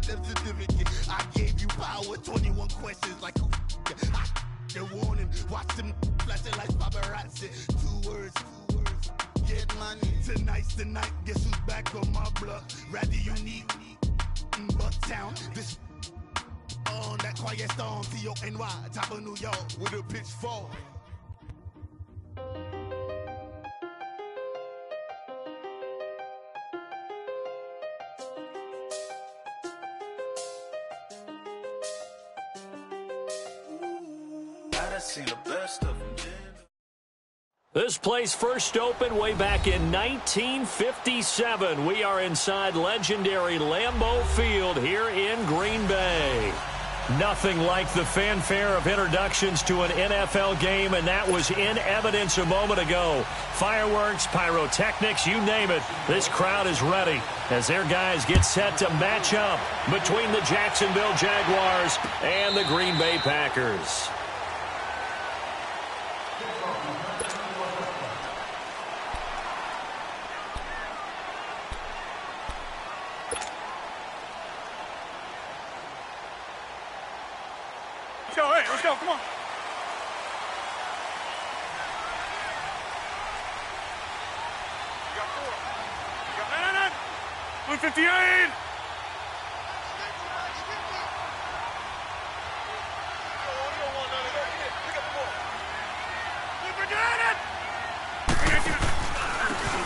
death certificate. I gave you power, 21 questions like who the warning. Watch them flashing like paparazzi. Two words. Get money. Tonight's the night. Guess who's back on my block? Rather unique. Bucktown. This on that quiet storm. T-O-N-Y. Top of New York with a pitchfork. This place first opened way back in 1957. We are inside legendary Lambeau Field here in Green Bay. Nothing like the fanfare of introductions to an NFL game, and that was in evidence a moment ago. Fireworks, pyrotechnics, you name it. This crowd is ready as their guys get set to match up between the Jacksonville Jaguars and the Green Bay Packers. Let's go, come on. You got 4. You got 158.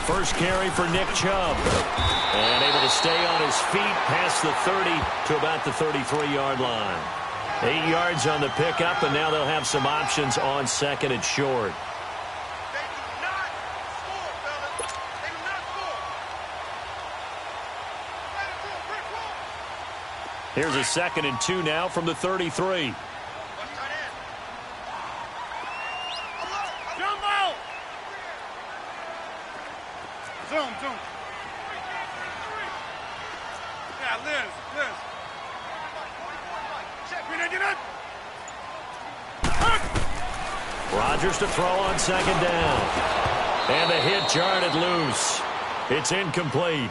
First carry for Nick Chubb. And able to stay on his feet past the 30 to about the 33-yard line. 8 yards on the pickup, and now they'll have some options on second and short. They do not score, fellas. They do not score. Here's a 2nd and 2 now from the 33. Jumbo! Zoom. Yeah, Liz. Rodgers to throw on 2nd down. And the hit jarred it loose. It's incomplete.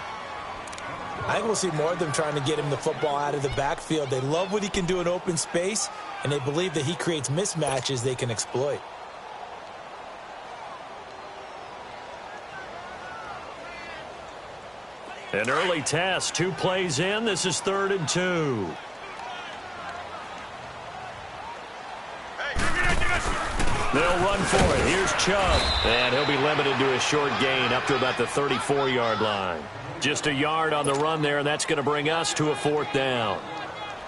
I think we'll see more of them trying to get him the football out of the backfield. They love what he can do in open space, and they believe that he creates mismatches they can exploit. An early test, 2 plays in. This is 3rd and 2. They'll run for it. Here's Chubb. And he'll be limited to a short gain up to about the 34-yard line. Just a yard on the run there, and that's going to bring us to a 4th down.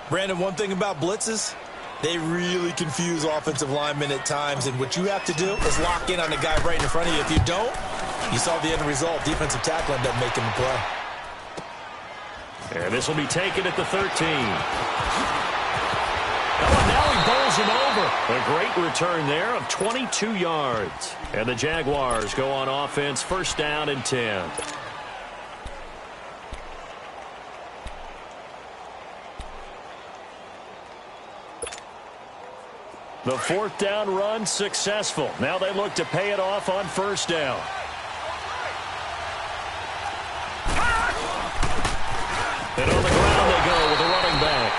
Brandon, one thing about blitzes, they really confuse offensive linemen at times, and what you have to do is lock in on the guy right in front of you. If you don't, you saw the end result. Defensive tackle ended up making the play. And this will be taken at the 13. Oh, now he bowls him over. A great return there of 22 yards. And the Jaguars go on offense, 1st down and 10. The 4th down run successful. Now they look to pay it off on 1st down. And on the ground they go with the running back.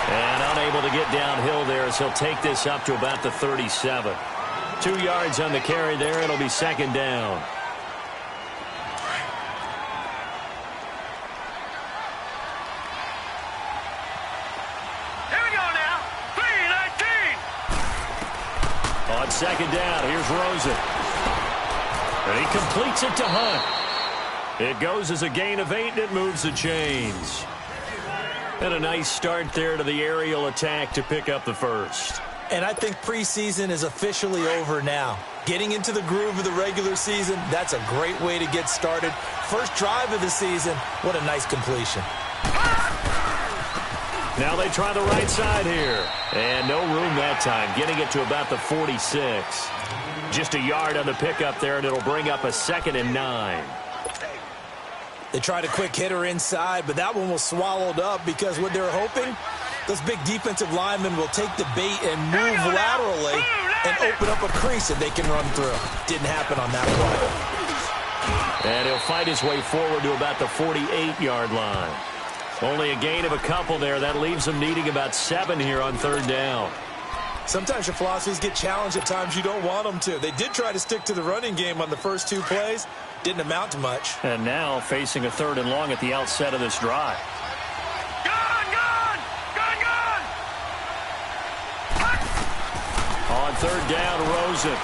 And unable to get downhill there as he'll take this up to about the 37. 2 yards on the carry there. It'll be 2nd down. Here we go now. 3-19. On 2nd down, here's Rosen. And he completes it to Hunt. It goes as a gain of 8, and it moves the chains. And a nice start there to the aerial attack to pick up the 1st. And I think preseason is officially over now. Getting into the groove of the regular season, that's a great way to get started. First drive of the season, what a nice completion. Now they try the right side here. And no room that time, getting it to about the 46. Just a yard on the pickup there, and it'll bring up a 2nd and 9. They tried a quick hitter inside, but that one was swallowed up because what they're hoping, those big defensive linemen will take the bait and move laterally and open up a crease that they can run through. Didn't happen on that play. And he'll fight his way forward to about the 48-yard line. Only a gain of a couple there. That leaves them needing about 7 here on 3rd down. Sometimes your philosophies get challenged at times you don't want them to. They did try to stick to the running game on the first 2 plays. Didn't amount to much. And now facing a 3rd and long at the outset of this drive. On 3rd down, Rosen.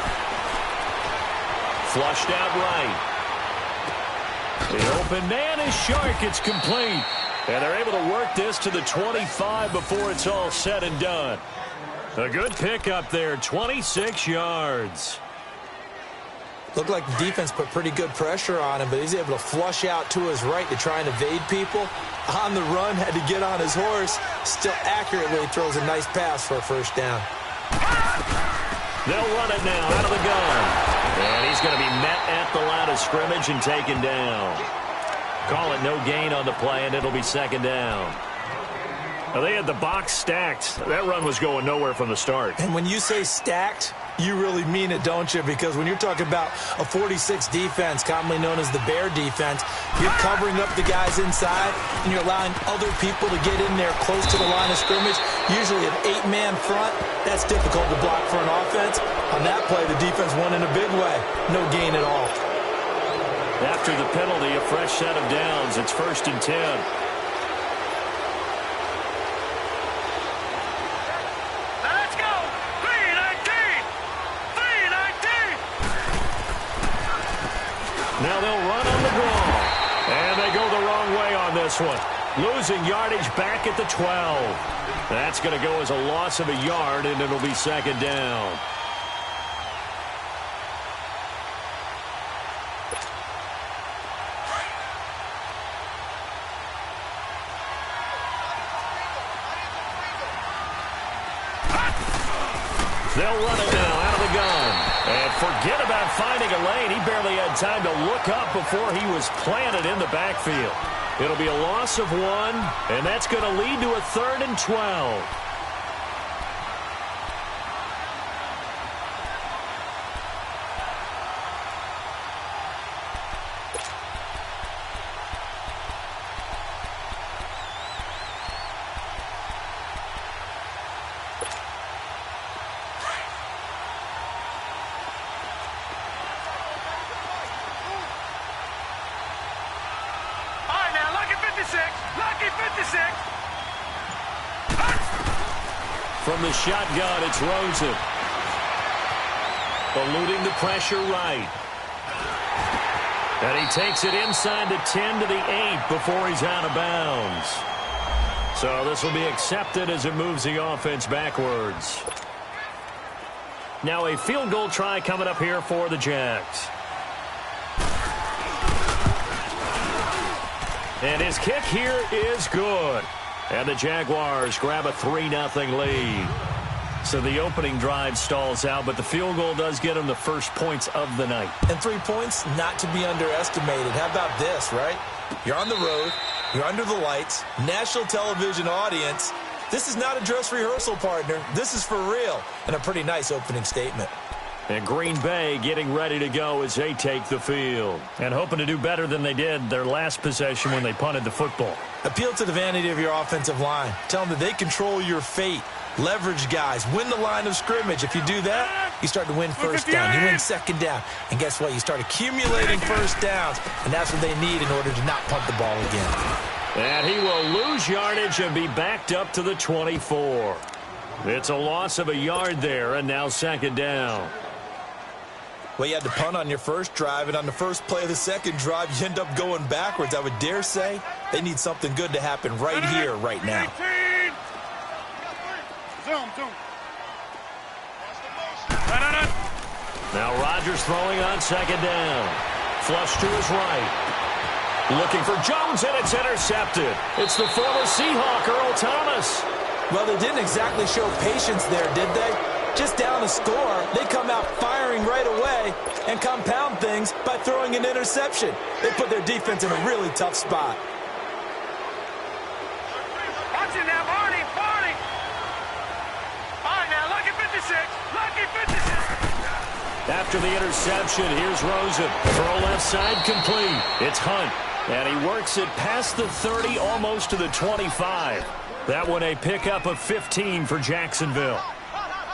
Flushed out right. The open man is Shark. It's complete. And they're able to work this to the 25 before it's all said and done. A good pickup there, 26 yards. Looked like the defense put pretty good pressure on him, but he's able to flush out to his right to try and evade people. On the run, had to get on his horse. Still accurately throws a nice pass for a 1st down. They'll run it now out of the gun. And he's going to be met at the line of scrimmage and taken down. Call it no gain on the play, and it'll be 2nd down. Now, they had the box stacked. That run was going nowhere from the start. And when you say stacked, you really mean it, don't you? Because when you're talking about a 46 defense, commonly known as the Bear defense, you're covering up the guys inside, and you're allowing other people to get in there close to the line of scrimmage, usually an 8-man front. That's difficult to block for an offense. On that play, the defense won in a big way. No gain at all. After the penalty, a fresh set of downs. It's 1st and 10. Now they'll run on the ball. And they go the wrong way on this one. Losing yardage back at the 12. That's going to go as a loss of a yard, and it'll be 2nd down. They'll run it now out of the gun. And forget about finding a lane. He barely had time to look up before he was planted in the backfield. It'll be a loss of 1, and that's going to lead to a 3rd and 12. From the shotgun, it's Rosen. Eluding the pressure right. And he takes it inside the 10 to the 8 before he's out of bounds. So this will be accepted as it moves the offense backwards. Now a field goal try coming up here for the Jags. And his kick here is good. And the Jaguars grab a 3-0 lead. So the opening drive stalls out, but the field goal does get them the first points of the night. And 3 points, not to be underestimated. How about this, right? You're on the road. You're under the lights. National television audience. This is not a dress rehearsal, partner. This is for real. And a pretty nice opening statement. And Green Bay getting ready to go as they take the field. And hoping to do better than they did their last possession when they punted the football. Appeal to the vanity of your offensive line. Tell them that they control your fate. Leverage guys. Win the line of scrimmage. If you do that, you start to win 1st down. You win 2nd down. And guess what? You start accumulating 1st downs. And that's what they need in order to not punt the ball again. And he will lose yardage and be backed up to the 24. It's a loss of a yard there, and now 2nd down. Well, you had to punt on your first drive, and on the first play of the second drive, you end up going backwards. I would dare say they need something good to happen right here, right now. Now Rodgers throwing on 2nd down. Flush to his right. Looking for Jones, and it's intercepted. It's the former Seahawk, Earl Thomas. Well, they didn't exactly show patience there, did they? Just down a score, they come out firing right away and compound things by throwing an interception. They put their defense in a really tough spot. Watch it now, Barney, Barney. All right, now, lucky 56, lucky 56. After the interception, here's Rosen. Throw left side complete. It's Hunt. And he works it past the 30, almost to the 25. That one a pickup of 15 for Jacksonville.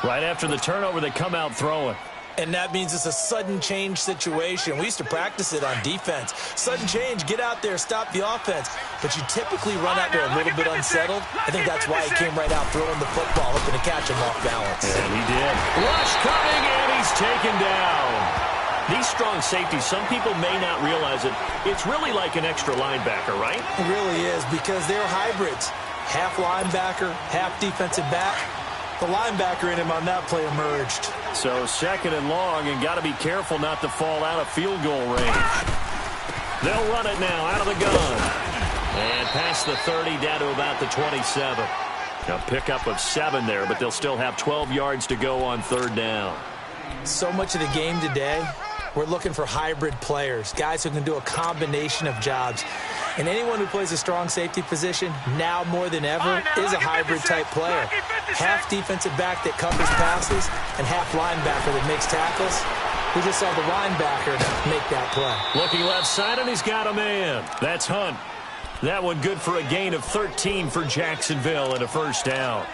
Right after the turnover, they come out throwing. And that means it's a sudden change situation. We used to practice it on defense. Sudden change, get out there, stop the offense. But you typically run out there a little bit unsettled. I think that's why he came right out throwing the football, hoping to catch him off balance. And he did. Rush coming, and he's taken down. These strong safeties, some people may not realize it. It's really like an extra linebacker, right? It really is, because they're hybrids. Half linebacker, half defensive back. The linebacker in him on that play emerged. So second and long, and got to be careful not to fall out of field goal range. They'll run it now out of the gun. And past the 30 down to about the 27. A pickup of 7 there, but they'll still have 12 yards to go on third down. So much of the game today, we're looking for hybrid players, guys who can do a combination of jobs. And anyone who plays a strong safety position, now more than ever, is a hybrid-type player. Half defensive back that covers passes and half linebacker that makes tackles. We just saw the linebacker make that play. Looking left side, and he's got a man. That's Hunt. That one good for a gain of 13 for Jacksonville and a first down.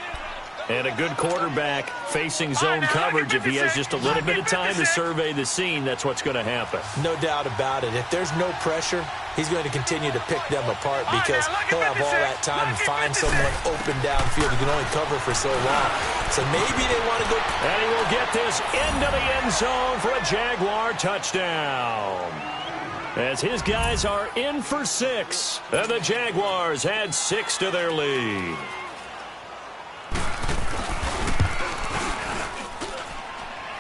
And a good quarterback facing zone coverage. If he has just a little bit of time to survey the scene, that's what's going to happen. No doubt about it. If there's no pressure, he's going to continue to pick them apart because he'll have all that time to find someone open downfield. He can only cover for so long. So maybe they want to go. And he will get this into the end zone for a Jaguar touchdown. As his guys are in for 6. And the Jaguars add 6 to their lead.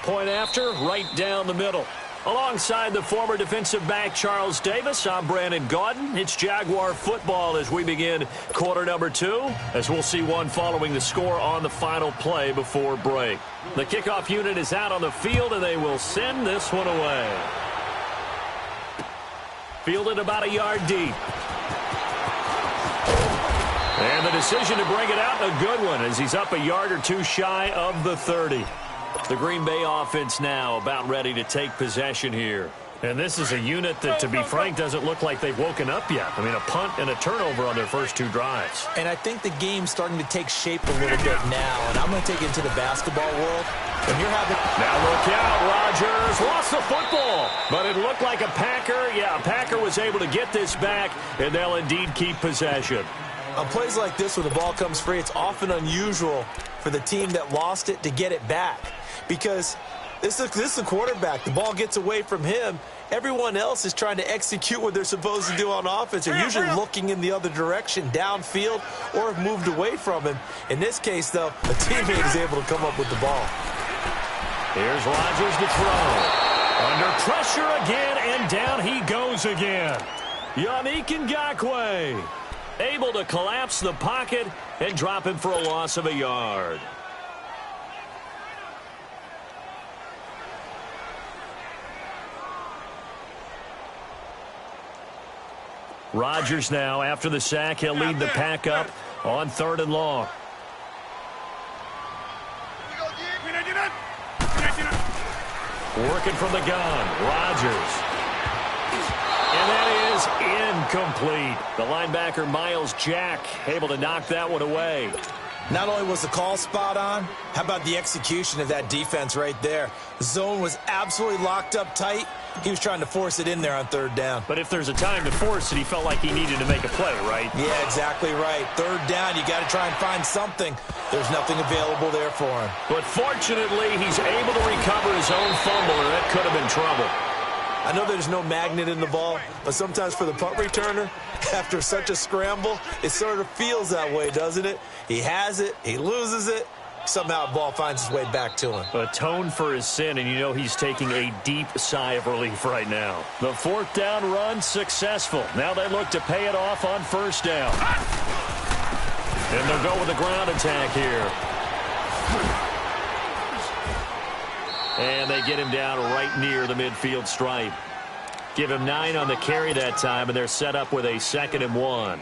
Point after, right down the middle. Alongside the former defensive back Charles Davis, I'm Brandon Gaudin. It's Jaguar football as we begin quarter number 2, as we'll see one following the score on the final play before break. The kickoff unit is out on the field, and they will send this one away. Fielded about a yard deep. And the decision to bring it out, a good one, as he's up a yard or two shy of the 30. The Green Bay offense now about ready to take possession here. And this is a unit that, to be frank, doesn't look like they've woken up yet. I mean, a punt and a turnover on their first 2 drives. And I think the game's starting to take shape a little bit now. And I'm going to take it into the basketball world. When you're having... Now look out, Rodgers lost the football. But it looked like a Packer. Yeah, a Packer was able to get this back, and they'll indeed keep possession. On plays like this where the ball comes free, it's often unusual for the team that lost it to get it back. Because this is the quarterback. The ball gets away from him. Everyone else is trying to execute what they're supposed to do on offense. They're usually looking in the other direction, downfield, or have moved away from him. In this case, though, a teammate is able to come up with the ball. Here's Rodgers to throw. Under pressure again, and down he goes again. Yannick Ngakoue able to collapse the pocket and drop him for a loss of a yard. Rodgers now, after the sack, he'll lead the pack up on 3rd and long. Working from the gun, Rodgers. And that is incomplete. The linebacker, Miles Jack, able to knock that one away. Not only was the call spot on, how about the execution of that defense right there? The zone was absolutely locked up tight. He was trying to force it in there on 3rd down. But if there's a time to force it, he felt like he needed to make a play, right? Yeah, exactly right. 3rd down, you got to try and find something. There's nothing available there for him. But fortunately, he's able to recover his own fumble, and that could have been trouble. I know there's no magnet in the ball, but sometimes for the punt returner, after such a scramble, it sort of feels that way, doesn't it? He has it, he loses it, somehow the ball finds its way back to him. Atone for his sin, and you know he's taking a deep sigh of relief right now. The 4th down run successful. Now they look to pay it off on 1st down. And they'll go with the ground attack here. And they get him down right near the midfield stripe. Give him 9 on the carry that time, and they're set up with a 2nd and 1.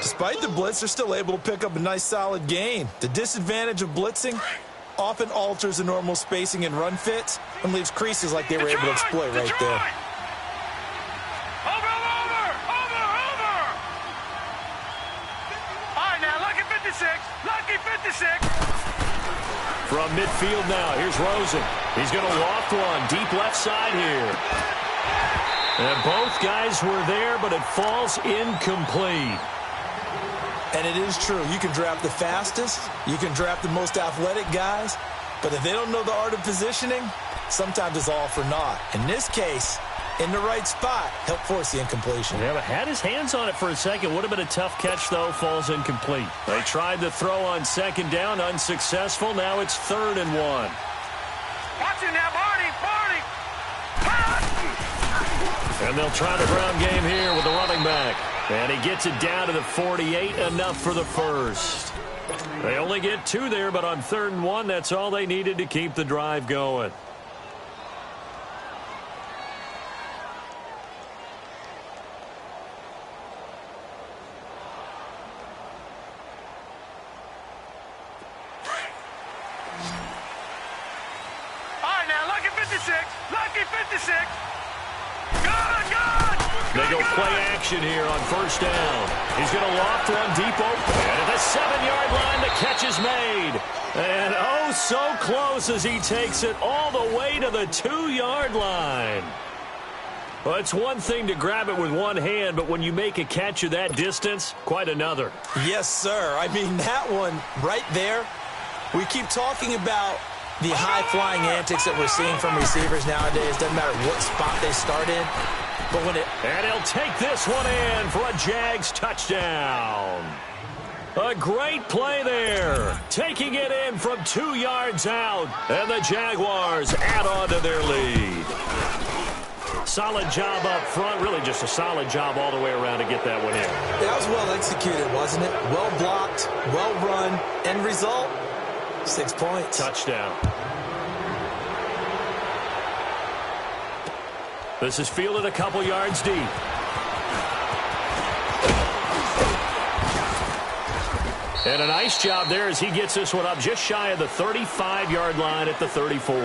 Despite the blitz, they're still able to pick up a nice solid gain. The disadvantage of blitzing often alters the normal spacing and run fits and leaves creases like they were able to exploit right there. From midfield now, here's Rosen. He's going to loft one deep left side here. And both guys were there, but it falls incomplete. And it is true. You can draft the fastest. You can draft the most athletic guys. But if they don't know the art of positioning, sometimes it's all for naught. In this case, in the right spot, helped force the incompletion. Yeah, but had his hands on it for a second. Would have been a tough catch, though. Falls incomplete. They tried the throw on second down. Unsuccessful. Now it's 3rd and 1. Watch it now, Barney. And they'll try the ground game here with the running back. And he gets it down to the 48, enough for the first. They only get 2 there, but on 3rd and 1, that's all they needed to keep the drive going. All right, now, lucky 56. Lucky 56. Good. They go play action here on 1st down. He's going to loft one deep open. And at the 7-yard line, the catch is made. And oh, so close as he takes it all the way to the 2-yard line. Well, it's one thing to grab it with one hand, but when you make a catch of that distance, quite another. Yes, sir. I mean, that one right there, we keep talking about the high-flying antics that we're seeing from receivers nowadays. Doesn't matter what spot they start in. But when and he'll take this one in for a Jags touchdown. A great play there. Taking it in from 2 yards out. And the Jaguars add on to their lead. Solid job up front. Really just a solid job all the way around to get that one in. That was well executed, wasn't it? Well blocked, well run. End result, 6 points. Touchdown. This is fielded a couple yards deep. And a nice job there as he gets this one up just shy of the 35-yard line at the 34.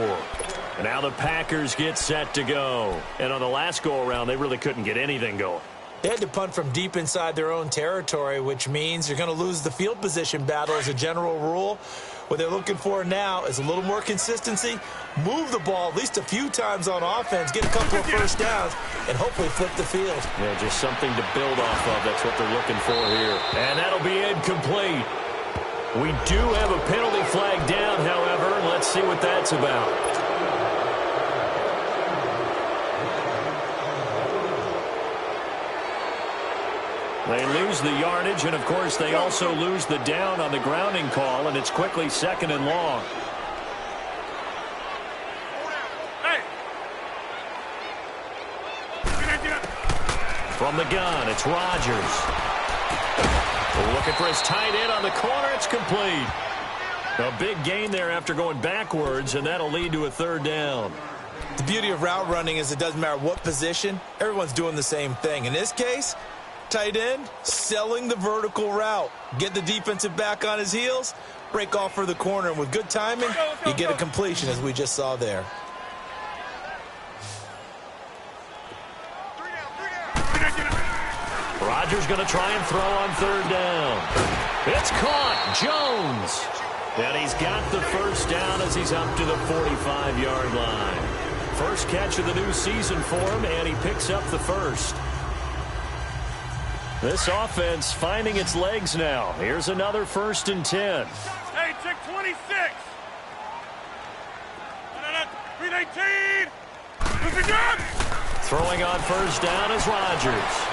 And now the Packers get set to go. And on the last go-around, they really couldn't get anything going. They had to punt from deep inside their own territory, which means you're going to lose the field position battle as a general rule. What they're looking for now is a little more consistency, move the ball at least a few times on offense, get a couple of first downs, and hopefully flip the field. Yeah, just something to build off of. That's what they're looking for here. And that'll be incomplete. We do have a penalty flag down, however. Let's see what that's about. They lose the yardage, and, of course, they also lose the down on the grounding call, and it's quickly 2nd and long. From the gun, it's Rodgers. Looking for his tight end on the corner. It's complete. A big gain there after going backwards, and that'll lead to a 3rd down. The beauty of route running is it doesn't matter what position. Everyone's doing the same thing. In this case, tight end, selling the vertical route. Get the defensive back on his heels, break off for the corner, and with good timing, you get a completion, as we just saw there. Rodgers going to try and throw on 3rd down. It's caught. Jones. And he's got the first down as he's up to the 45-yard line. First catch of the new season for him, and he picks up the first. This offense finding its legs now. Here's another 1st and 10. Hey, check 26. 319. Throwing on 1st down is Rodgers.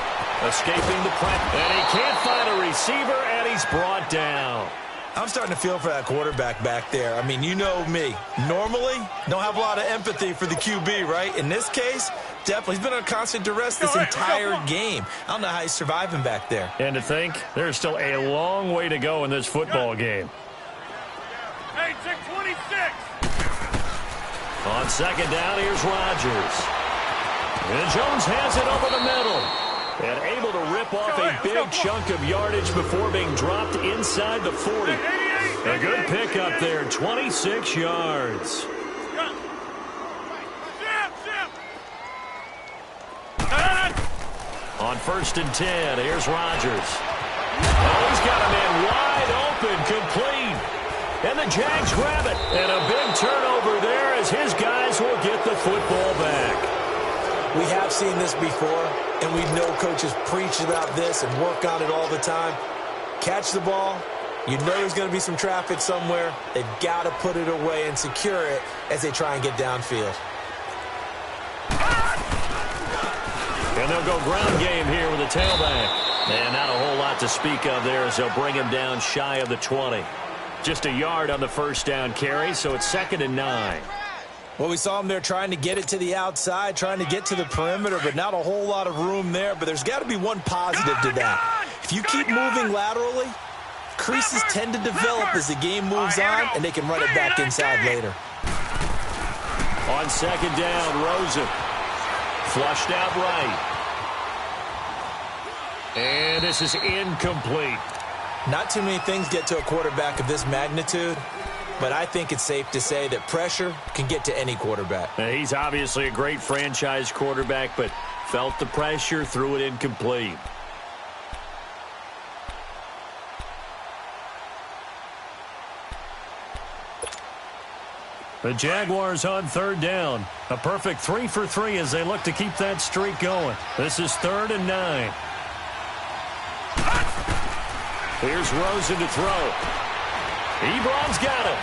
Escaping the pressure. And he can't find a receiver, and he's brought down. I'm starting to feel for that quarterback back there. I mean, you know me. Normally, don't have a lot of empathy for the QB, right? In this case, definitely. He's been on constant duress this entire game. I don't know how he's surviving back there. And to think, there's still a long way to go in this football game. Hey, check 26. On 2nd down, here's Rodgers. And Jones has it over the middle. And able to rip off a big chunk of yardage before being dropped inside the 40. A good pickup there, 26 yards. On 1st and 10, here's Rodgers. Oh, he's got a man wide open, complete. And the Jags grab it. And a big turnover there as his guys will get the football back. We have seen this before, and we know coaches preach about this and work on it all the time. Catch the ball. You know there's going to be some traffic somewhere. They've got to put it away and secure it as they try and get downfield. And they'll go ground game here with a tailback. And not a whole lot to speak of there as they'll bring him down shy of the 20. Just a yard on the first down carry, so it's 2nd and 9. Well, we saw him there trying to get it to the outside, trying to get to the perimeter, but not a whole lot of room there. But there's got to be one positive to that. If you keep moving laterally, creases tend to develop as the game moves on, and they can run it back inside later. On 2nd down, Rosen. Flushed out right. And this is incomplete. Not too many things get to a quarterback of this magnitude, but I think it's safe to say that pressure can get to any quarterback. Now, he's obviously a great franchise quarterback, but felt the pressure, threw it incomplete. The Jaguars on 3rd down. A perfect 3 for 3 as they look to keep that streak going. This is 3rd and 9. Here's Rosen to throw. Ebron's got it.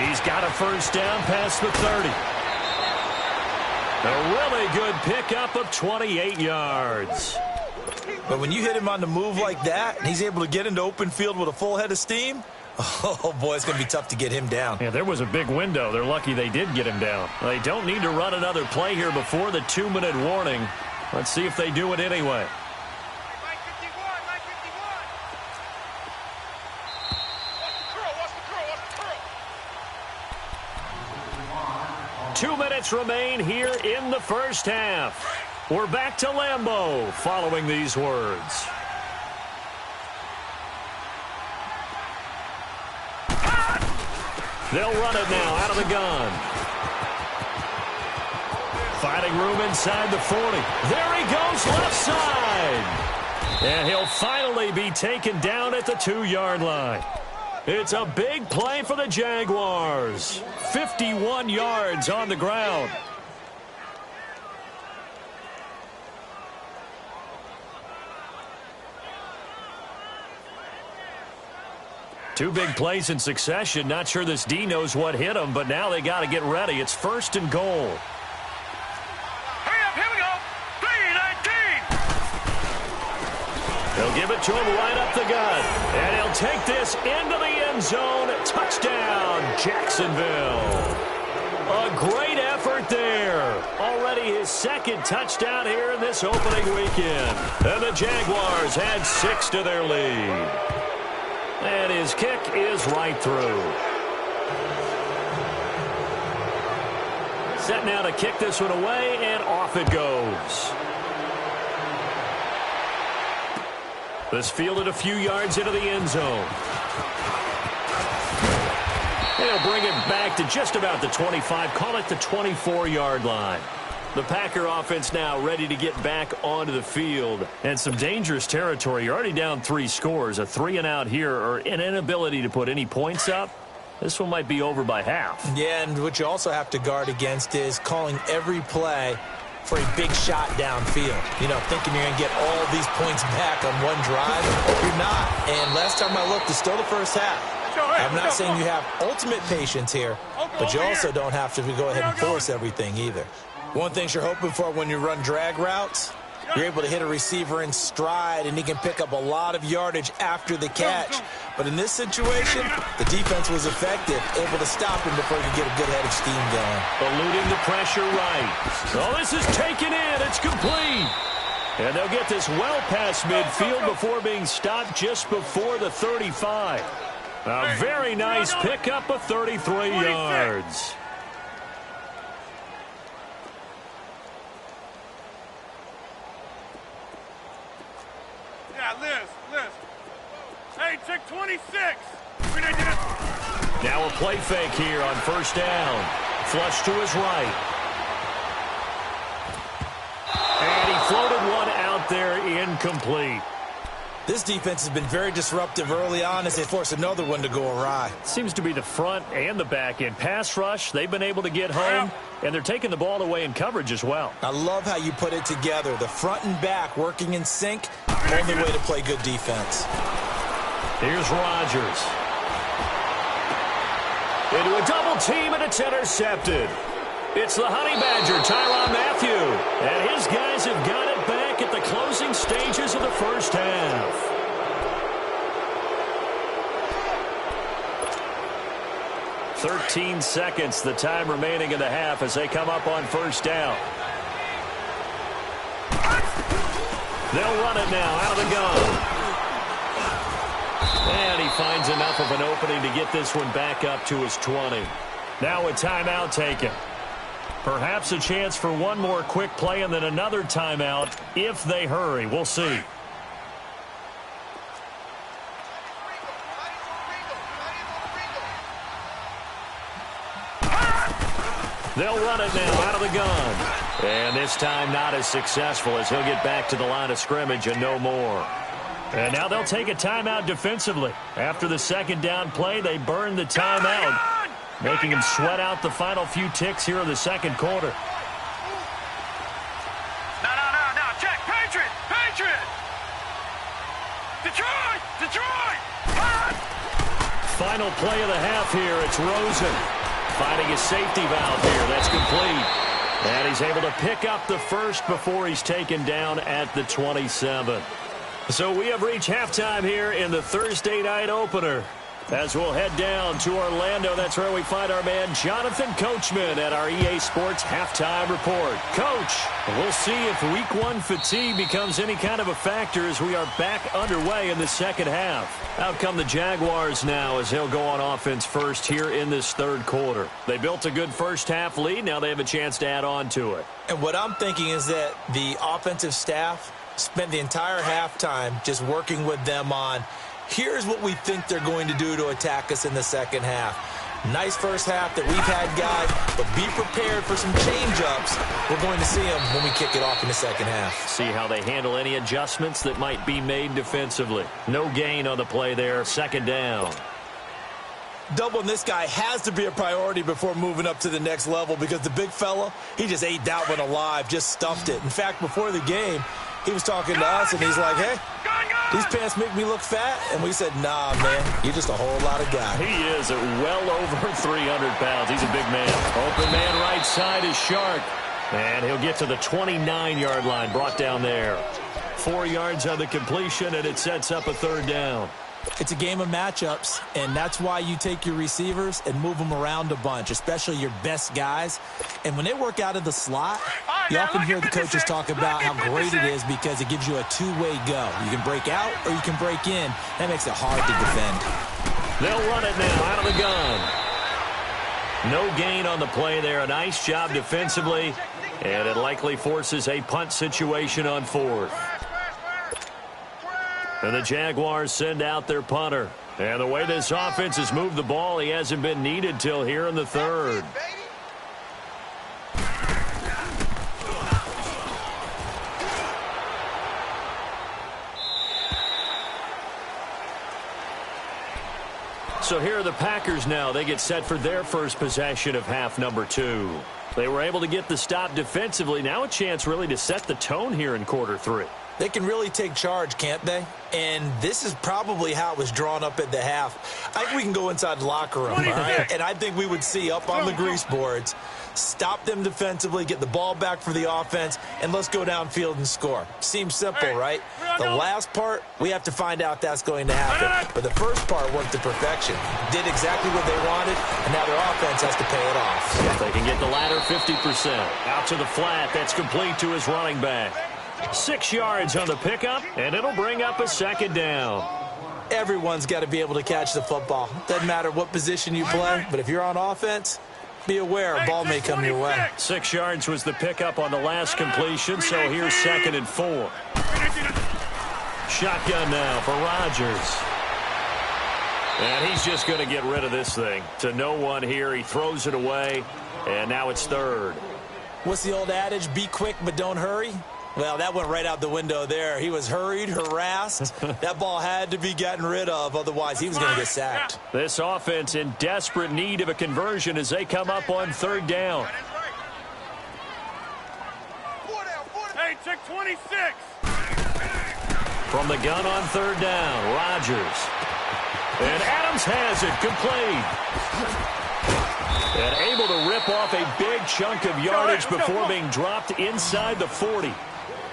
He's got a first down past the 30. A really good pickup of 28 yards. But when you hit him on the move like that, and he's able to get into open field with a full head of steam, oh, boy, it's going to be tough to get him down. Yeah, there was a big window. They're lucky they did get him down. They don't need to run another play here before the 2-minute warning. Let's see if they do it anyway. 2 minutes remain here in the first half. We're back to Lambeau following these words. They'll run it now out of the gun. Finding room inside the 40. There he goes, left side. And he'll finally be taken down at the 2-yard line. It's a big play for the Jaguars. 51 yards on the ground. Two big plays in succession. Not sure this D knows what hit him, but now they got to get ready. It's 1st and goal. Hurry up, here we go. 3-19. They'll give it to him right up the gut. And he'll take this into the end zone. Touchdown, Jacksonville. A great effort there. Already his 2nd touchdown here in this opening weekend. And the Jaguars add 6 to their lead. And his kick is right through. Set now to kick this one away, and off it goes. This fielded a few yards into the end zone. They'll bring it back to just about the 25, call it the 24-yard line. The Packer offense now ready to get back onto the field. And some dangerous territory. You're already down 3 scores. A 3-and-out here, or an inability to put any points up. This one might be over by half. Yeah, and what you also have to guard against is calling every play for a big shot downfield. You know, thinking you're going to get all these points back on one drive. You're not. And last time I looked, it's still the first half. I'm not saying you have ultimate patience here, but you also don't have to go ahead and force everything either. One thing you're hoping for when you run drag routes, you're able to hit a receiver in stride, and he can pick up a lot of yardage after the catch. But in this situation, the defense was effective, able to stop him before he could get a good head of steam going. Eluding the pressure right. Oh, this is taken in. It's complete. And they'll get this well past midfield before being stopped just before the 35. A very nice pickup of 33 yards. Liz. Hey, check 26. Now a play fake here on 1st down. Flush to his right. And he floated one out there incomplete. This defense has been very disruptive early on as they force another one to go awry. Seems to be the front and the back end. Pass rush, they've been able to get home, and they're taking the ball away in coverage as well. I love how you put it together. The front and back working in sync, only way to play good defense. Here's Rodgers. Into a double team, and it's intercepted. It's the Honey Badger, Tyrann Mathieu. And his guys have got it back at the closing stages of the first half. "13 seconds, the time remaining in the half as they come up on first down. They'll run it now out of the gun. And he finds enough of an opening to get this one back up to his 20. Now a timeout taken. Perhaps a chance for one more quick play and then another timeout if they hurry. We'll see. They'll run it now out of the gun. And this time not as successful as he'll get back to the line of scrimmage and no more. And now they'll take a timeout defensively. After the second down play, they burn the timeout, making him sweat out the final few ticks here in the second quarter. No. Check. Patriot. Detroit. Final play of the half here. It's Rosen finding his safety valve here. That's complete. And he's able to pick up the first before he's taken down at the 27. So we have reached halftime here in the Thursday night opener. As we'll head down to Orlando, that's where we find our man Jonathan Coachman at our EA Sports Halftime Report. Coach, we'll see if Week 1 fatigue becomes any kind of a factor as we are back underway in the second half. Out come the Jaguars now as they'll go on offense first here in this third quarter. They built a good first half lead. Now they have a chance to add on to it. And what I'm thinking is that the offensive staff spent the entire halftime just working with them on here's what we think they're going to do to attack us in the second half. Nice first half that we've had, guys, but be prepared for some change-ups. We're going to see them when we kick it off in the second half. See how they handle any adjustments that might be made defensively. No gain on the play there, second down. Doubling this guy has to be a priority before moving up to the next level because the big fella, he just ate that one alive, just stuffed it. In fact, before the game, he was talking to us, and he's like, hey, these pants make me look fat. And we said, nah, man, you're just a whole lot of guy. He is at well over 300 pounds. He's a big man. Open man right side is Shark. And he'll get to the 29-yard line, brought down there. 4 yards on the completion, and it sets up a third down. It's a game of matchups, and that's why you take your receivers and move them around a bunch, especially your best guys. And when they work out of the slot, you often hear the coaches talk about how great it is because it gives you a two-way go. You can break out or you can break in. That makes it hard to defend. They'll run it now out of the gun. No gain on the play there. A nice job defensively, and it likely forces a punt situation on fourth. And the Jaguars send out their punter. And the way this offense has moved the ball, he hasn't been needed till here in the third. So here are the Packers now. They get set for their first possession of half number 2. They were able to get the stop defensively. Now a chance really to set the tone here in quarter 3. They can really take charge, can't they? And this is probably how it was drawn up at the half. I think we can go inside the locker room, all right? And I think we would see up on the grease boards, stop them defensively, get the ball back for the offense, and let's go downfield and score. Seems simple, right? The last part, we have to find out that's going to happen. But the first part worked to perfection. Did exactly what they wanted, and now their offense has to pay it off. If they can get the latter 50%. Out to the flat, that's complete to his running back. 6 yards on the pickup, and it'll bring up a second down. Everyone's got to be able to catch the football. Doesn't matter what position you play, but if you're on offense, be aware a ball may come your way. 6 yards was the pickup on the last completion, so here's 2nd and 4. Shotgun now for Rodgers. And he's just going to get rid of this thing. To no one here, he throws it away, and now it's 3rd. What's the old adage? Be quick, but don't hurry. Well, that went right out the window there. He was hurried, harassed. That ball had to be gotten rid of, otherwise he was going to get sacked. This offense in desperate need of a conversion as they come up on third down. Hey, check 26. From the gun on third down, Rodgers. And Adams has it, complete. And able to rip off a big chunk of yardage before being dropped inside the 40.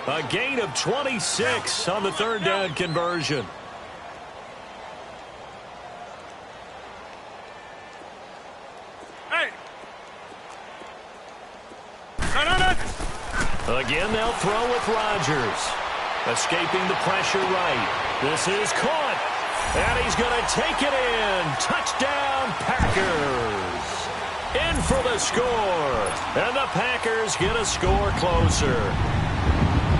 A gain of 26 on the third down conversion. Hey. No. Again, they'll throw with Rodgers. Escaping the pressure right. This is caught. And he's going to take it in. Touchdown, Packers. In for the score. And the Packers get a score closer.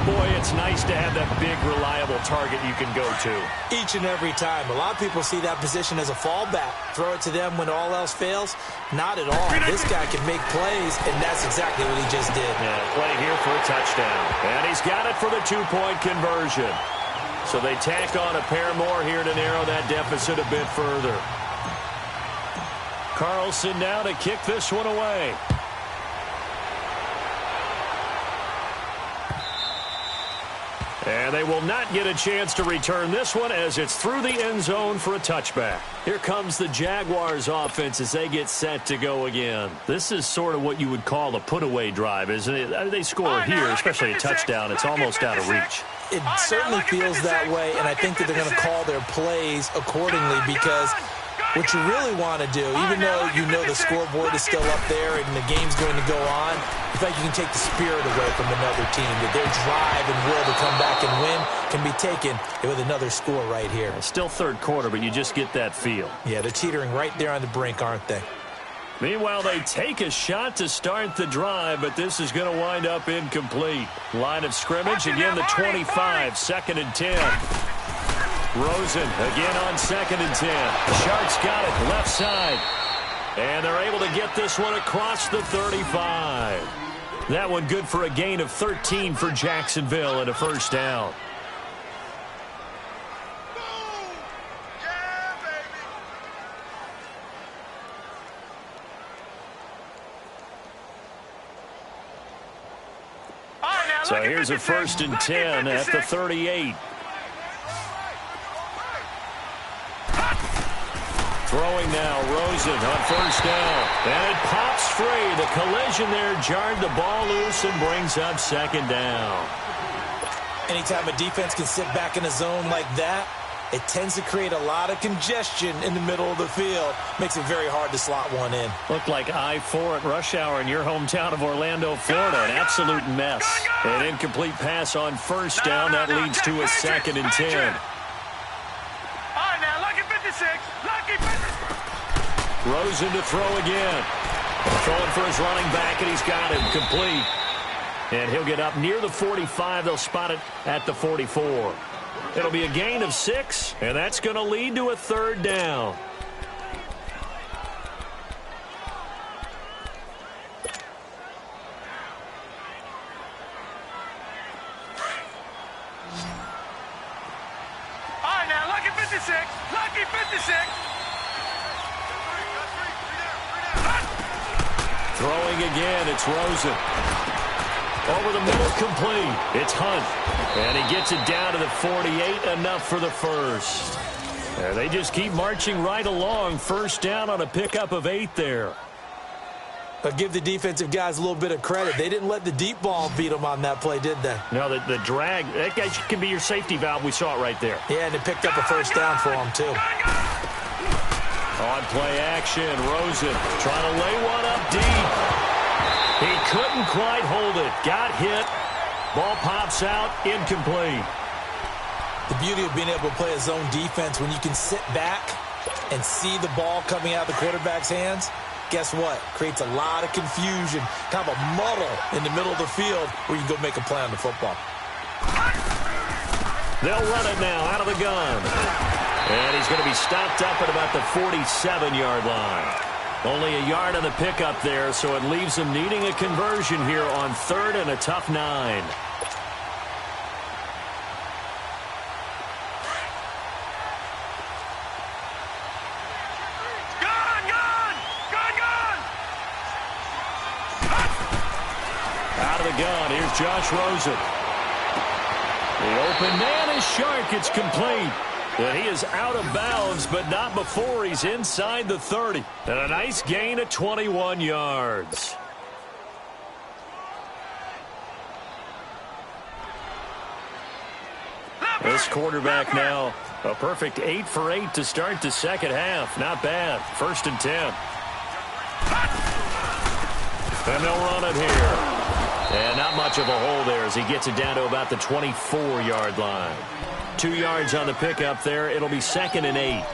Boy, it's nice to have that big, reliable target you can go to. Each and every time. A lot of people see that position as a fallback. Throw it to them when all else fails. Not at all. This guy can make plays, and that's exactly what he just did. Yeah, play here for a touchdown. And he's got it for the two-point conversion. So they tack on a pair more here to narrow that deficit a bit further. Carlson now to kick this one away. And they will not get a chance to return this one as it's through the end zone for a touchback. Here comes the Jaguars offense as they get set to go again. This is sort of what you would call a put-away drive, isn't it? They score here, especially a touchdown. It's almost out of reach. It certainly feels that way, and I think that they're going to call their plays accordingly because what you really want to do, even though you know the scoreboard is still up there and the game's going to go on, it's like you can take the spirit away from another team, that their drive and will to come back and win can be taken with another score right here. Still third quarter, but you just get that feel. Yeah, they're teetering right there on the brink, aren't they? Meanwhile, they take a shot to start the drive, but this is going to wind up incomplete. Line of scrimmage, again the 25, 2nd and 10. Rosen again on 2nd and 10. Sharks got it left side. And they're able to get this one across the 35. That one good for a gain of 13 for Jacksonville and a first down. So here's a 1st and 10 at the 38. Throwing now, Rosen on first down. And it pops free. The collision there jarred the ball loose and brings up 2nd down. Anytime a defense can sit back in a zone like that, it tends to create a lot of congestion in the middle of the field. Makes it very hard to slot one in. Looked like I-4 at rush hour in your hometown of Orlando, Florida. An absolute mess. An incomplete pass on first down. That leads to a 2nd and 10. All right, now, lucky 56. Lucky 56. Rosen to throw again. Throwing for his running back, and he's got him complete. And he'll get up near the 45. They'll spot it at the 44. It'll be a gain of 6, and that's going to lead to a 3rd down. All right, now, lucky 56. Lucky 56. Throwing again, it's Rosen. Over the middle, complete. It's Hunt. And he gets it down to the 48, enough for the first. And they just keep marching right along. First down on a pickup of 8 there. But give the defensive guys a little bit of credit. They didn't let the deep ball beat them on that play, did they? No, the drag, that guy can be your safety valve. We saw it right there. Yeah, and they picked up a first down for them, too. On play action, Rosen trying to lay one up deep. He couldn't quite hold it. Got hit. Ball pops out. Incomplete. The beauty of being able to play a zone defense when you can sit back and see the ball coming out of the quarterback's hands, guess what? Creates a lot of confusion, kind of a muddle in the middle of the field where you can go make a play on the football. They'll run it now out of the gun. And he's going to be stopped up at about the 47-yard line. Only a yard on the pickup there, so it leaves him needing a conversion here on 3rd and a tough 9. the gun. Here's Josh Rosen. The open man is Shark. It's complete. And he is out of bounds, but not before he's inside the 30. And a nice gain of 21 yards. This quarterback now, a perfect 8 for 8 to start the second half. Not bad. 1st and 10. And they'll run it here. And not much of a hole there as he gets it down to about the 24-yard line. 2 yards on the pickup there. It'll be 2nd and 8.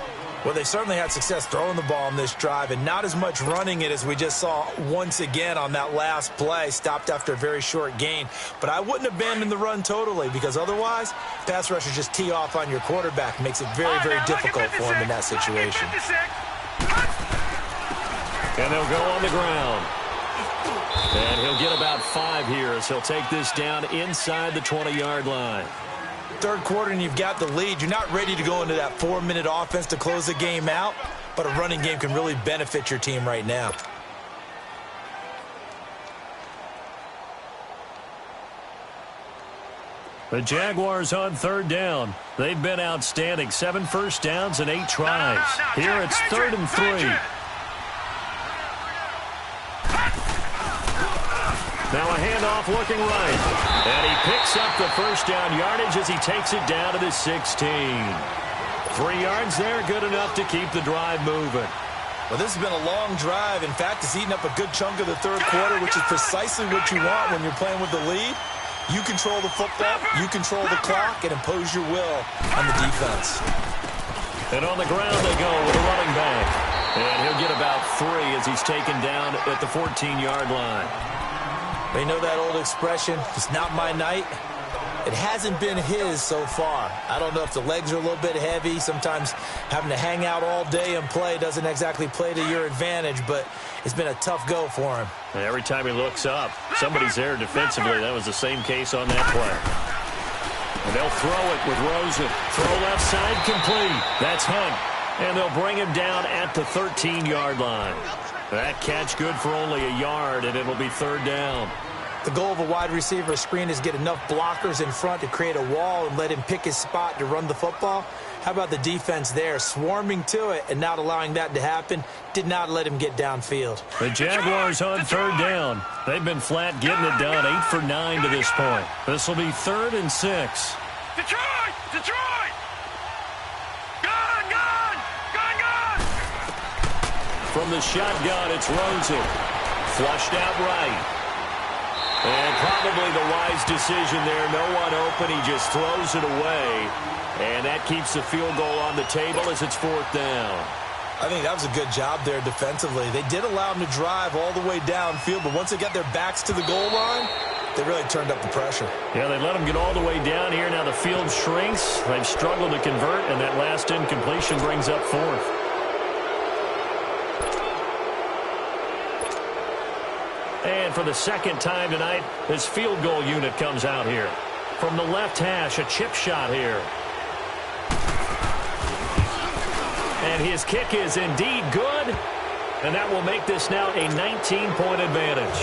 Well, they certainly had success throwing the ball in this drive and not as much running it as we just saw once again on that last play. Stopped after a very short gain. But I wouldn't abandon the run totally because otherwise, pass rushers just tee off on your quarterback. Makes it very, very difficult for him in that situation. And they'll go on the ground. And he'll get about 5 here as he'll take this down inside the 20-yard line. Third quarter and you've got the lead. You're not ready to go into that 4-minute offense to close the game out, but a running game can really benefit your team right now. The Jaguars on 3rd down. They've been outstanding. 7 first downs and 8 tries. Here it's 3rd and 3. Now a handoff looking right. And he picks up the first down yardage as he takes it down to the 16. 3 yards there, good enough to keep the drive moving. Well, this has been a long drive. In fact, it's eaten up a good chunk of the third quarter, which is precisely what you want when you're playing with the lead. You control the football, you control the clock, and impose your will on the defense. And on the ground they go with a running back. And he'll get about 3 as he's taken down at the 14-yard line. They know that old expression, it's not my night. It hasn't been his so far. I don't know if the legs are a little bit heavy. Sometimes having to hang out all day and play doesn't exactly play to your advantage, but it's been a tough go for him. And every time he looks up, somebody's there defensively. That was the same case on that play. And they'll throw it with Rosen. Throw left side complete. That's Hunt. And they'll bring him down at the 13-yard line. That catch good for only a yard, and it'll be 3rd down. The goal of a wide receiver screen is get enough blockers in front to create a wall and let him pick his spot to run the football. How about the defense there, swarming to it and not allowing that to happen? Did not let him get downfield. The Jaguars on 3rd down. They've been flat getting it done, 8 for 9 to this point. This will be 3rd and 6. Detroit! Detroit! Gun! Gun! Gun! Gun! From the shotgun, it's Rosen. Flushed out right. And probably the wise decision there. No one open. He just throws it away. And that keeps the field goal on the table as it's 4th down. I think that was a good job there defensively. They did allow him to drive all the way downfield, but once they got their backs to the goal line, they really turned up the pressure. Yeah, they let him get all the way down here. Now the field shrinks. They've struggled to convert, and that last incompletion brings up 4th. And for the second time tonight, this field goal unit comes out here. From the left hash, a chip shot here. And his kick is indeed good. And that will make this now a 19-point advantage.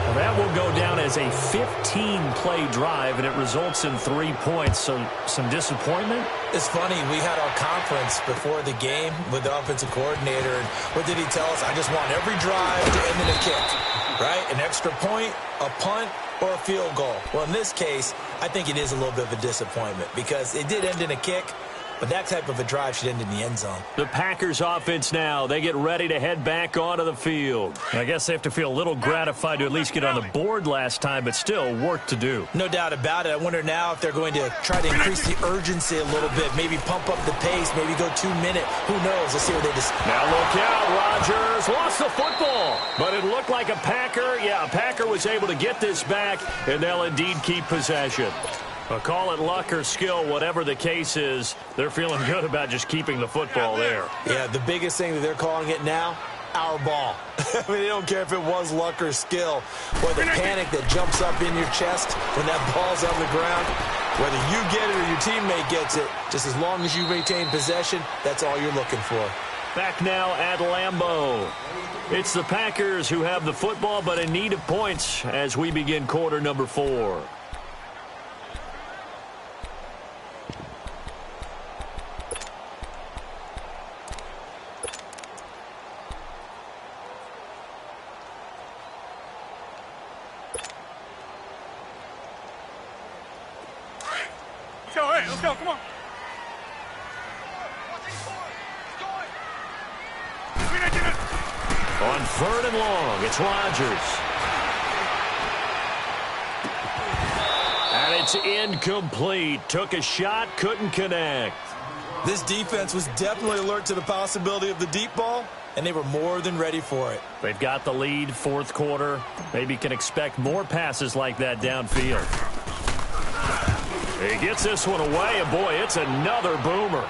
Well, that will go down as a 15-play drive, and it results in 3 points. So some disappointment? It's funny. We had our conference before the game with the offensive coordinator. And what did he tell us? I just want every drive to end in a kick. Right? An extra point, a punt, or a field goal. Well, in this case, I think it is a little bit of a disappointment because it did end in a kick, but that type of a drive should end in the end zone. The Packers offense now, they get ready to head back onto the field. I guess they have to feel a little gratified to at least get on the board last time, but still work to do. No doubt about it. I wonder now if they're going to try to increase the urgency a little bit, maybe pump up the pace, maybe go 2-minute. Who knows? Let's see what they decide. Now look out, Rodgers lost the football, but it looked like a Packer. Yeah, a Packer was able to get this back, and they'll indeed keep possession. Call it luck or skill, whatever the case is, they're feeling good about just keeping the football there. Yeah, the biggest thing that they're calling it now, our ball. I mean, they don't care if it was luck or skill, or the panic that jumps up in your chest when that ball's on the ground. Whether you get it or your teammate gets it, just as long as you retain possession, that's all you're looking for. Back now at Lambeau. It's the Packers who have the football, but in need of points as we begin quarter number 4. Let's go, come on. On 3rd and long, it's Rodgers. And it's incomplete. Took a shot, couldn't connect. This defense was definitely alert to the possibility of the deep ball, and they were more than ready for it. They've got the lead, 4th quarter. Maybe can expect more passes like that downfield. He gets this one away, and boy, it's another boomer.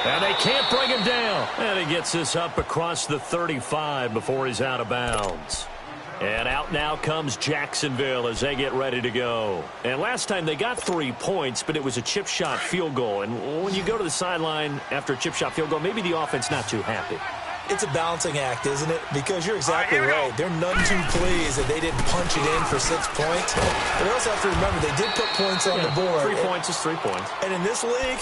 And they can't bring him down. And he gets this up across the 35 before he's out of bounds. And out now comes Jacksonville as they get ready to go. And last time they got 3 points, but it was a chip shot field goal. And when you go to the sideline after a chip shot field goal, maybe the offense not too happy. It's a balancing act, isn't it? Because you're exactly right. They're none too pleased that they didn't punch it in for 6 points. But they also have to remember they did put points on the board. 3 points is 3 points. And in this league,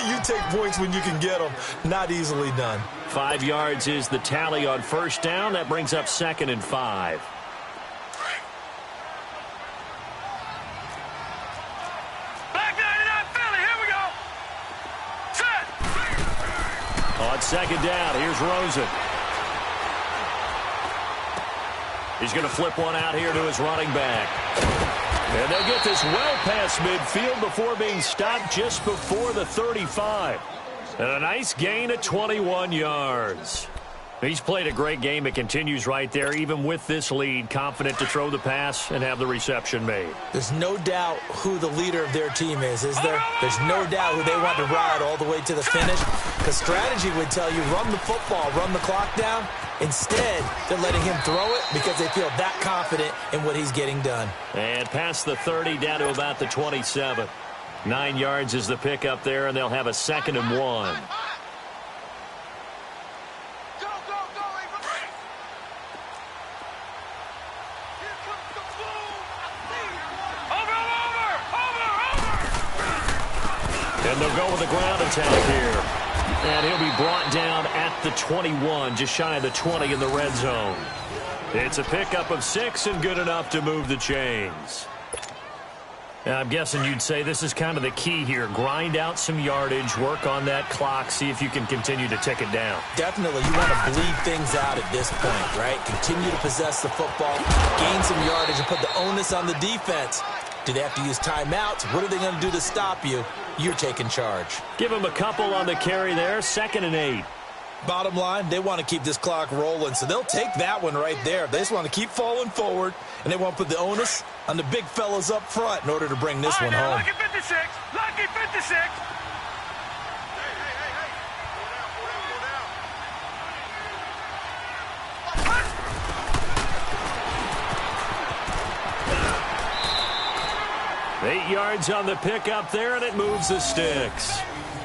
you take points when you can get them. Not easily done. 5 yards is the tally on 1st down. That brings up 2nd and 5. On 2nd down, here's Rosen. He's going to flip one out here to his running back. And they'll get this well past midfield before being stopped just before the 35. And a nice gain of 21 yards. He's played a great game. It continues right there, even with this lead, confident to throw the pass and have the reception made. There's no doubt who the leader of their team is there? There's no doubt who they want to ride all the way to the finish. Because strategy would tell you, run the football, run the clock down. Instead, they're letting him throw it because they feel that confident in what he's getting done. And past the 30, down to about the 27. 9 yards is the pickup there, and they'll have a 2nd and 1. And they'll go with a ground attack here. And he'll be brought down at the 21, just shy of the 20 in the red zone. It's a pickup of 6 and good enough to move the chains. And I'm guessing you'd say this is kind of the key here. Grind out some yardage, work on that clock, see if you can continue to tick it down. Definitely. You want to bleed things out at this point, right? Continue to possess the football, gain some yardage, and put the onus on the defense. Do they have to use timeouts? What are they going to do to stop you? You're taking charge. Give them a couple on the carry there, 2nd and 8. Bottom line, they want to keep this clock rolling, so they'll take that one right there. They just want to keep falling forward, and they want to put the onus on the big fellas up front in order to bring this one home. Lucky 56. Lucky 56. Eight yards on the pickup there, and it moves the sticks.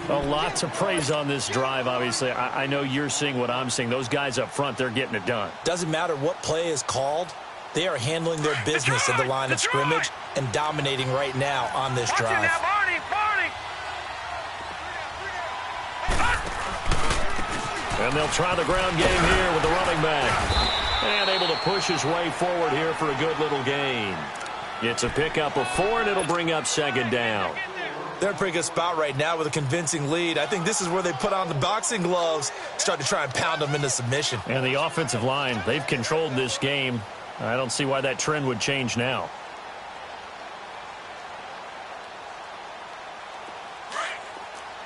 A lot to praise on this drive, obviously. I know you're seeing what I'm seeing. Those guys up front, they're getting it done. Doesn't matter what play is called. They are handling their business at the line of scrimmage and dominating right now on this drive. And they'll try the ground game here with the running back. And able to push his way forward here for a good little gain. It's a pickup of 4, and it'll bring up 2nd down. They're in a pretty good spot right now with a convincing lead. I think this is where they put on the boxing gloves, start to try and pound them into submission. And the offensive line, they've controlled this game. I don't see why that trend would change now.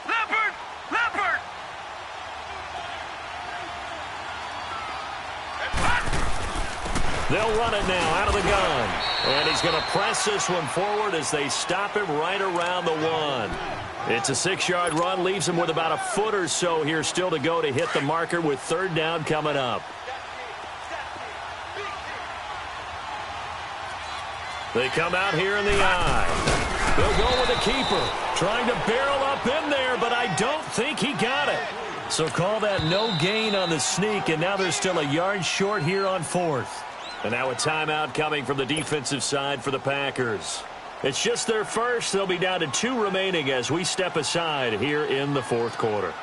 Leopard! They'll run it now out of the gun. And he's going to press this one forward as they stop him right around the 1. It's a 6-yard run, leaves him with about a foot or so here still to go to hit the marker with 3rd down coming up. They come out here in the eye. They'll go with a keeper. Trying to barrel up in there, but I don't think he got it. So call that no gain on the sneak, and now they're still a yard short here on 4th. And now a timeout coming from the defensive side for the Packers. It's just their first. They'll be down to 2 remaining as we step aside here in the 4th quarter.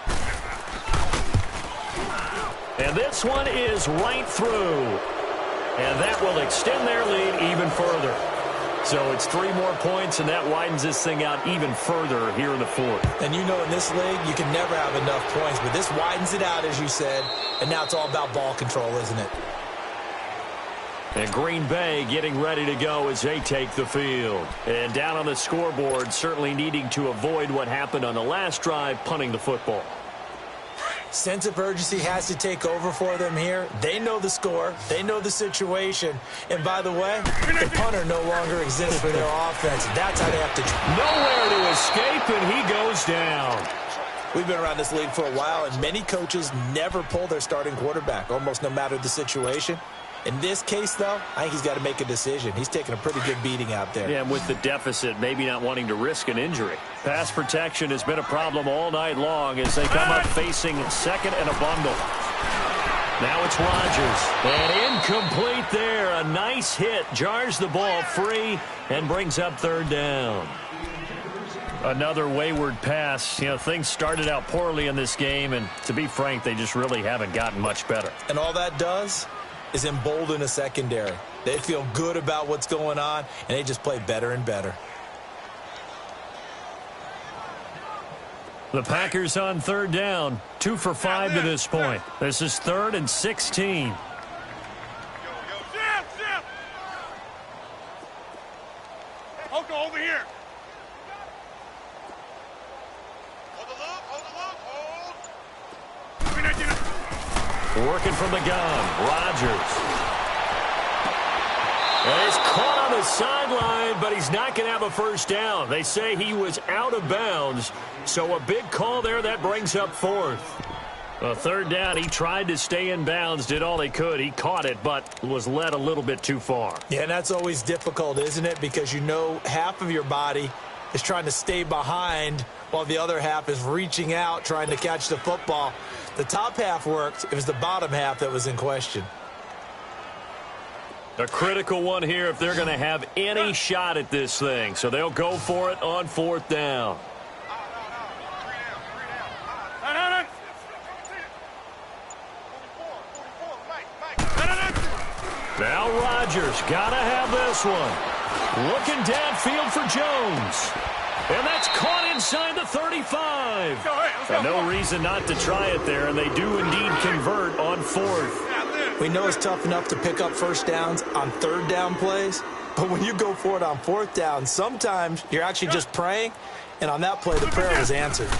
And this one is right through. And that will extend their lead even further. So it's 3 more points, and that widens this thing out even further here in the 4th. And you know in this league, you can never have enough points, but this widens it out, as you said, and now it's all about ball control, isn't it? And Green Bay getting ready to go as they take the field. And down on the scoreboard, certainly needing to avoid what happened on the last drive, punting the football. Sense of urgency has to take over for them here. They know the score. They know the situation. And by the way, the punter no longer exists for their offense. That's how they have to try. Nowhere to escape, and he goes down. We've been around this league for a while, and many coaches never pull their starting quarterback, almost no matter the situation. In this case, though, I think he's got to make a decision. He's taking a pretty good beating out there. Yeah, and with the deficit, maybe not wanting to risk an injury. Pass protection has been a problem all night long as they come up facing second and a bundle. Now it's Rodgers. And incomplete there. A nice hit. Jars the ball free and brings up 3rd down. Another wayward pass. You know, things started out poorly in this game, and to be frank, they just really haven't gotten much better. And all that does is embolden a secondary. They feel good about what's going on, and they just play better and better. The Packers on 3rd down. 2 for 5 to this point. This is 3rd and 16. Hold over here. Hold the loop, hold. Working from the gun, Rodgers. And he's caught on the sideline, but he's not going to have a first down. They say he was out of bounds, so a big call there that brings up 4th. 3rd down, he tried to stay in bounds, did all he could. He caught it, but was led a little bit too far. Yeah, and that's always difficult, isn't it? Because you know half of your body is trying to stay behind while the other half is reaching out, trying to catch the football. The top half worked. It was the bottom half that was in question. A critical one here if they're going to have any shot at this thing. So they'll go for it on 4th down. Now Rodgers got to have this one. Looking downfield for Jones. And that's caught inside the 35. And no reason not to try it there, and they do indeed convert on 4th. We know it's tough enough to pick up first downs on 3rd down plays, but when you go for it on 4th down, sometimes you're actually just praying, and on that play, the prayer was answered.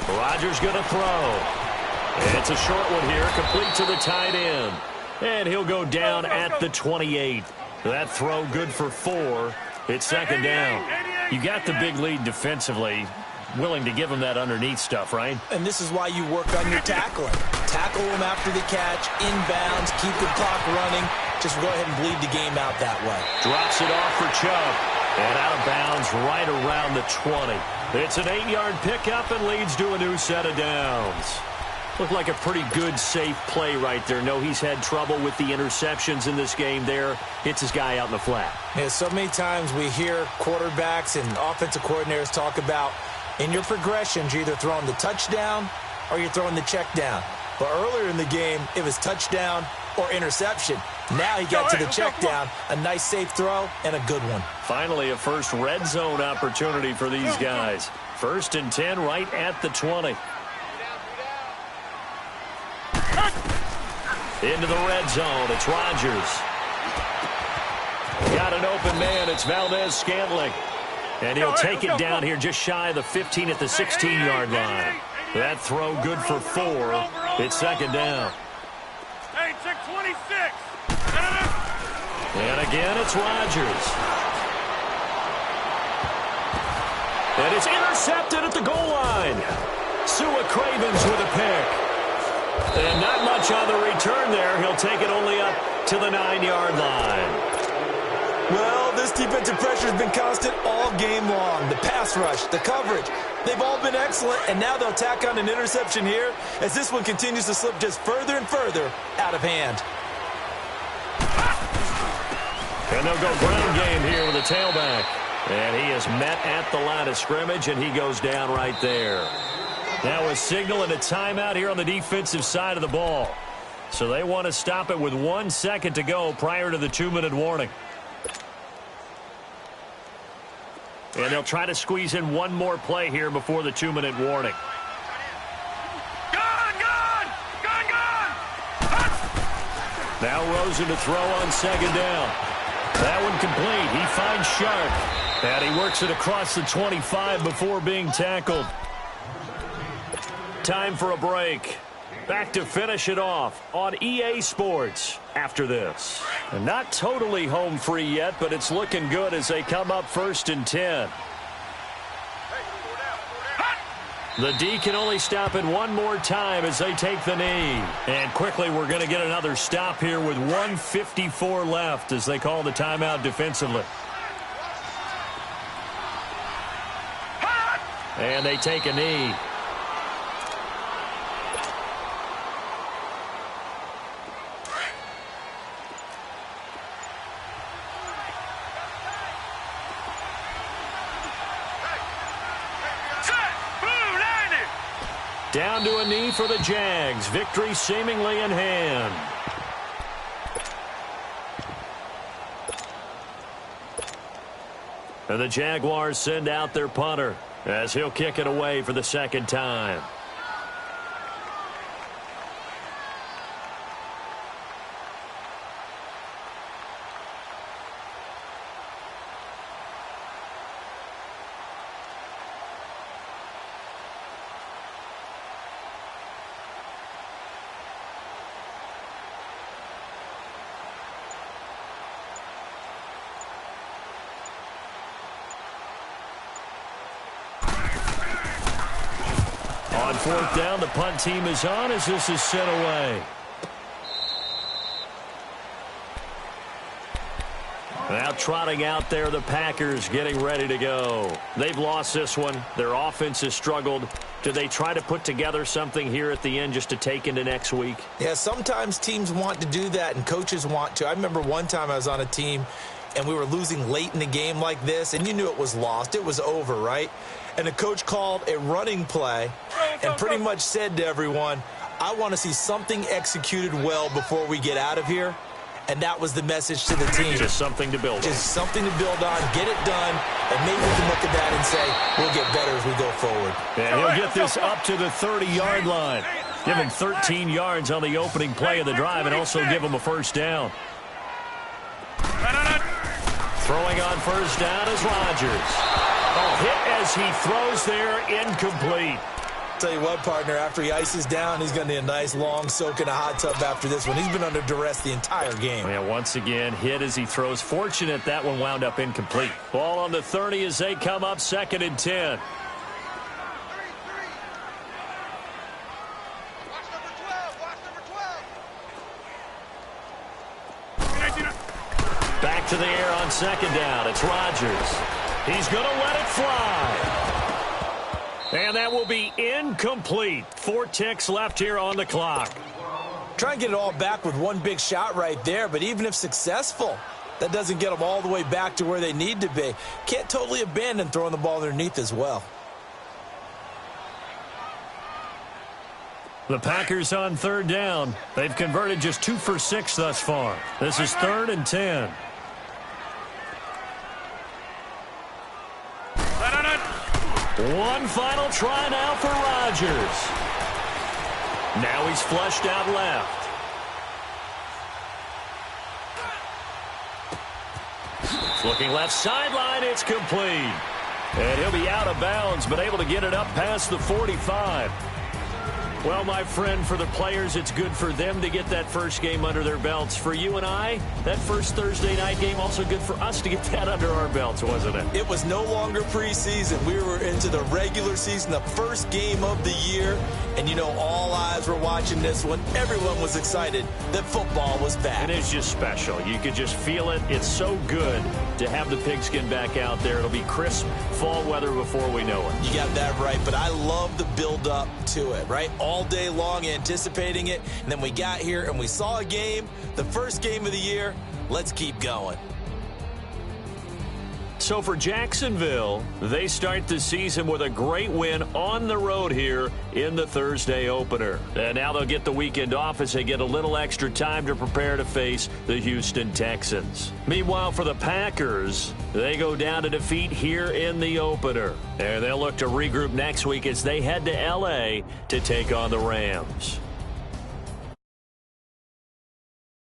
Rodgers going to throw. And it's a short one here, complete to the tight end. And he'll go down at the 28. That throw good for 4. It's 2nd down. You got the big lead defensively. Willing to give him that underneath stuff, right? And this is why you work on your tackling. Tackle him after the catch, inbounds, keep the clock running. Just go ahead and bleed the game out that way. Drops it off for Chubb. And out of bounds right around the 20. It's an 8-yard pickup and leads to a new set of downs. Looked like a pretty good, safe play right there. No, he's had trouble with the interceptions in this game there. Hits his guy out in the flat. Yeah, so many times we hear quarterbacks and offensive coordinators talk about in your progressions, you're either throwing the touchdown or you're throwing the check down. But earlier in the game, it was touchdown or interception. Now he got to the check down, a nice safe throw, and a good one. Finally, a first red zone opportunity for these guys. 1st and 10 right at the 20. Into the red zone. It's Rodgers. Got an open man. It's Valdez-Scantling. And he'll take it down here just shy of the 15 at the 16-yard line. That throw good for 4. It's 2nd down. Hey, check 26. And again, it's Rodgers. And it's intercepted at the goal line. Sua Cravens with a pick. And not much on the return there. He'll take it only up to the 9-yard line. Well, this This defensive pressure has been constant all game long. The pass rush, the coverage, they've all been excellent, and now they'll tack on an interception here as this one continues to slip just further and further out of hand. And they'll go ground game here with a tailback. And he is met at the line of scrimmage, and he goes down right there. Now a signal and a timeout here on the defensive side of the ball. So they want to stop it with 1 second to go prior to the 2-minute warning. And they'll try to squeeze in one more play here before the 2-minute warning. Now Rosen to throw on second down. That one complete. He finds Sharp. And he works it across the 25 before being tackled. Time for a break. Back to finish it off on EA Sports after this. And not totally home free yet, but it's looking good as they come up 1st and 10. The D can only stop it one more time as they take the knee. And quickly we're going to get another stop here with 1:54 left as they call the timeout defensively. And they take a knee. Down to a knee for the Jags. Victory seemingly in hand. And the Jaguars send out their punter as he'll kick it away for the second time. On 4th down, the punt team is on as this is sent away. Now trotting out there, the Packers getting ready to go. They've lost this one. Their offense has struggled. Do they try to put together something here at the end just to take into next week? Yeah, sometimes teams want to do that and coaches want to. I remember one time I was on a team and we were losing late in the game like this, and you knew it was lost. It was over, right? And the coach called a running play and pretty much said to everyone, I want to see something executed well before we get out of here. And that was the message to the team. Just something to build on. Just something to build on, get it done, and maybe we can look at that and say, we'll get better as we go forward. And he'll get this up to the 30-yard line. Give him 13 yards on the opening play of the drive and also give him a first down. Throwing on first down is Rodgers. A hit as he throws there, incomplete. Tell you what, partner, after he ices down, he's going to need a nice long soak in a hot tub after this one. He's been under duress the entire game. Yeah, once again, hit as he throws. Fortunate that one wound up incomplete. Ball on the 30 as they come up 2nd and 10. Back to the air on 2nd down. It's Rodgers. He's going to let it fly. And that will be incomplete. 4 ticks left here on the clock. Try and get it all back with one big shot right there, but even if successful, that doesn't get them all the way back to where they need to be. Can't totally abandon throwing the ball underneath as well. The Packers on 3rd down. They've converted just 2 for 6 thus far. This is 3rd and 10. One final try now for Rodgers. Now he's flushed out left. Looking left sideline, it's complete. And he'll be out of bounds, but able to get it up past the 45. Well, my friend, for the players, it's good for them to get that first game under their belts. For you and I, that first Thursday night game, also good for us to get that under our belts, wasn't it? It was no longer preseason. We were into the regular season, the first game of the year. And, you know, all eyes were watching this one. Everyone was excited that football was back. And it's just special. You could just feel it. It's so good to have the pigskin back out there. It'll be crisp fall weather before we know it. You got that right, but I love the build-up to it, right? All day long anticipating it, and then we got here and we saw a game, the first game of the year. Let's keep going. So for Jacksonville, they start the season with a great win on the road here in the Thursday opener. And now they'll get the weekend off as they get a little extra time to prepare to face the Houston Texans. Meanwhile, for the Packers, they go down to defeat here in the opener. And they'll look to regroup next week as they head to L.A. to take on the Rams.